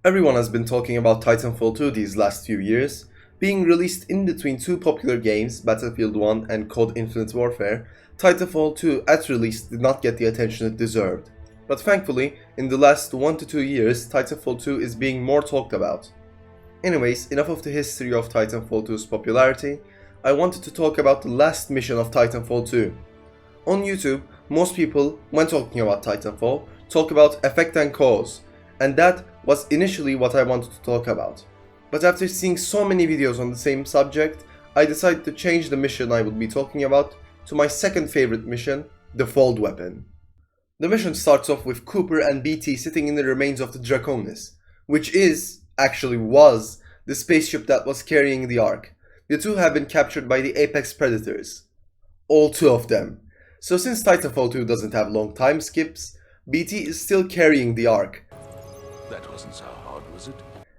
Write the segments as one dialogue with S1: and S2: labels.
S1: Everyone has been talking about Titanfall 2 these last few years. Being released in between two popular games, Battlefield 1 and COD Infinite Warfare, Titanfall 2 at release did not get the attention it deserved. But thankfully, in the last 1 to 2 years, Titanfall 2 is being more talked about. Anyways, enough of the history of Titanfall 2's popularity. I wanted to talk about the last mission of Titanfall 2. On YouTube, most people, when talking about Titanfall, talk about effect and cause, and that was initially what I wanted to talk about. But after seeing so many videos on the same subject, I decided to change the mission I would be talking about to my second favorite mission, the fold weapon. The mission starts off with Cooper and BT sitting in the remains of the Draconis, which actually was, the spaceship that was carrying the Ark. The two have been captured by the Apex Predators. All two of them. So since Titanfall 2 doesn't have long time skips, BT is still carrying the Ark.
S2: That wasn't so hard, was it?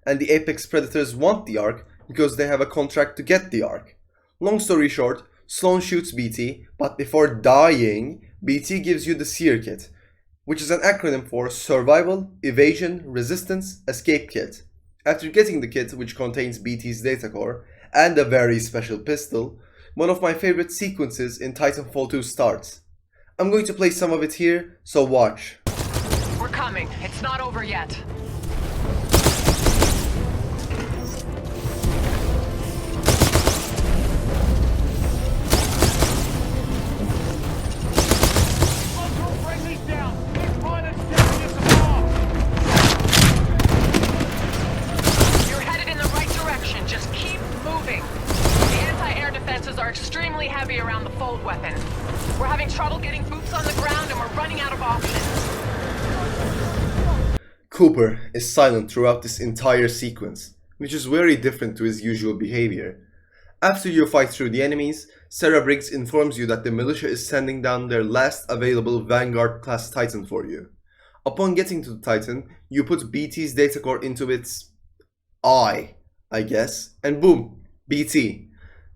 S1: And the Apex Predators want the Ark because they have a contract to get the Ark. Long story short, Sloan shoots BT, but before dying, BT gives you the Seer Kit, which is an acronym for Survival Evasion Resistance Escape Kit. After getting the kit, which contains BT's data core and a very special pistol, one of my favorite sequences in Titanfall 2 starts. I'm going to play some of it here, so watch.
S3: We're coming. It's not over yet. You're headed in the right direction. Just keep moving. The anti-air defenses are extremely heavy around the fold weapon. We're having trouble getting boots on the ground and we're running out of options.
S1: Cooper is silent throughout this entire sequence, which is very different to his usual behavior. After you fight through the enemies, Sarah Briggs informs you that the militia is sending down their last available Vanguard class Titan for you. Upon getting to the Titan, you put BT's data core into its eye, I guess, and boom, BT.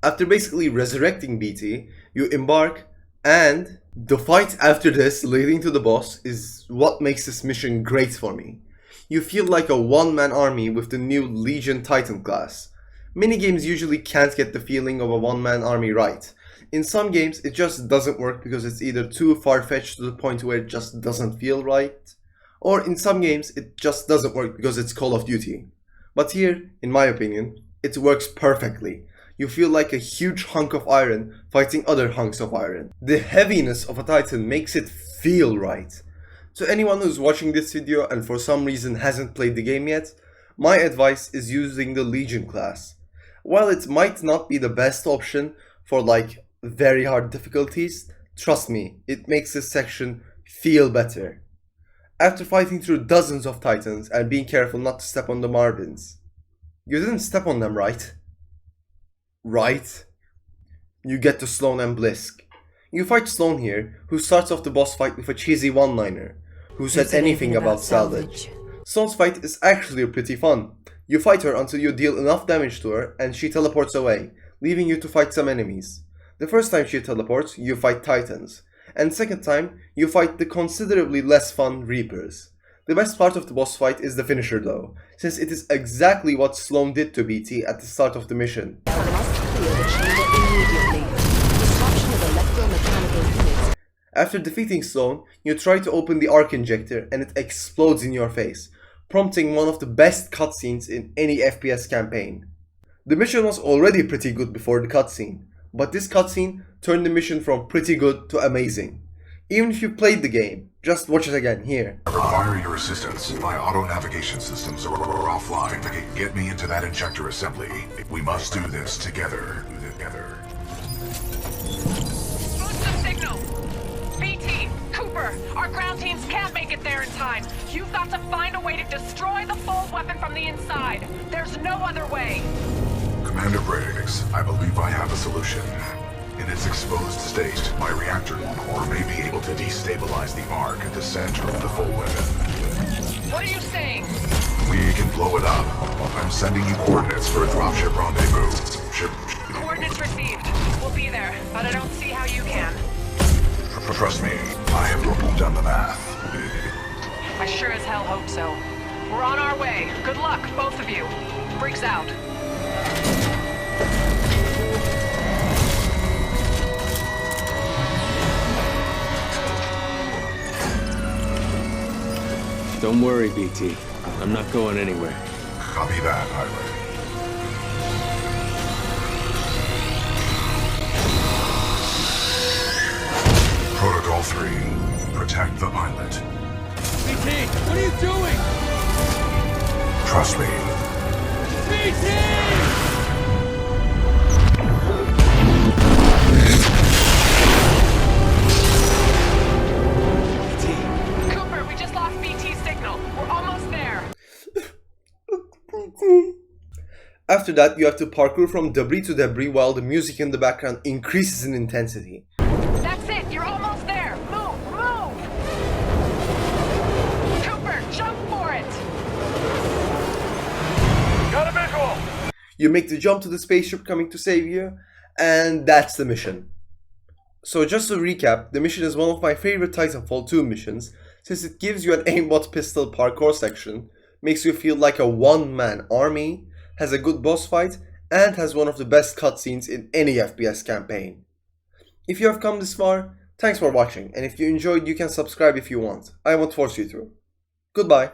S1: After basically resurrecting BT, you embark, and the fight after this leading to the boss is what makes this mission great for me. You feel like a one-man army with the new Legion Titan class. Many games usually can't get the feeling of a one-man army right. In some games it just doesn't work because it's either too far-fetched to the point where it just doesn't feel right, or in some games it just doesn't work because it's Call of Duty. But here, in my opinion, it works perfectly. You feel like a huge hunk of iron fighting other hunks of iron. The heaviness of a Titan makes it feel right. To anyone who's watching this video and for some reason hasn't played the game yet, my advice is using the Legion class. While it might not be the best option for like very hard difficulties, trust me, it makes this section feel better. After fighting through dozens of Titans and being careful not to step on the Marvins. You didn't step on them, right? Right? You get to Sloan and Blisk. You fight Sloan here, who starts off the boss fight with a cheesy one-liner. Who said anything about salvage? Sloan's fight is actually pretty fun. You fight her until you deal enough damage to her and she teleports away, leaving you to fight some enemies. The first time she teleports, you fight Titans. And second time, you fight the considerably less fun Reapers. The best part of the boss fight is the finisher though, since it is exactly what Sloan did to BT at the start of the mission. After defeating Sloan, you try to open the Arc Injector and it explodes in your face, prompting one of the best cutscenes in any FPS campaign. The mission was already pretty good before the cutscene, but this cutscene turned the mission from pretty good to amazing. Even if you played the game, just watch it again here.
S4: I require your assistance. My auto-navigation systems are offline. Get me into that injector assembly. We must do this together.
S3: Boost the signal! BT, Cooper, our ground teams can't make it there in time. You've got to find a way to destroy the fold weapon from the inside. There's no other way.
S4: Commander Briggs, I believe I have a solution. In its exposed state, my reactor core may be able to destabilize the Ark at the center of the fold weapon.
S3: What are you saying?
S4: We can blow it up. I'm sending you coordinates for a dropship rendezvous.
S3: Coordinates received. We'll be there, but I don't see how you can.
S4: Trust me, I have done the math.
S3: I sure as hell hope so. We're on our way. Good luck, both of you. Briggs out.
S5: Don't worry, BT. I'm not going anywhere.
S4: Copy that, pilot. Protocol 3. Protect the pilot.
S5: BT, what are you doing?
S4: Trust me.
S5: BT!
S3: Cooper, we just lost BT signal. We're almost there.
S1: After that, you have to parkour from debris to debris while the music in the background increases in intensity.
S3: That's it. You're almost there. Move, move. Cooper, jump for it.
S2: Got a visual!
S1: You make the jump to the spaceship coming to save you, and that's the mission. So just to recap, the mission is one of my favorite Titanfall 2 missions, since it gives you an aimbot pistol parkour section, makes you feel like a one-man army, has a good boss fight, and has one of the best cutscenes in any FPS campaign. If you have come this far, thanks for watching, and if you enjoyed, you can subscribe if you want. I won't force you to. Goodbye.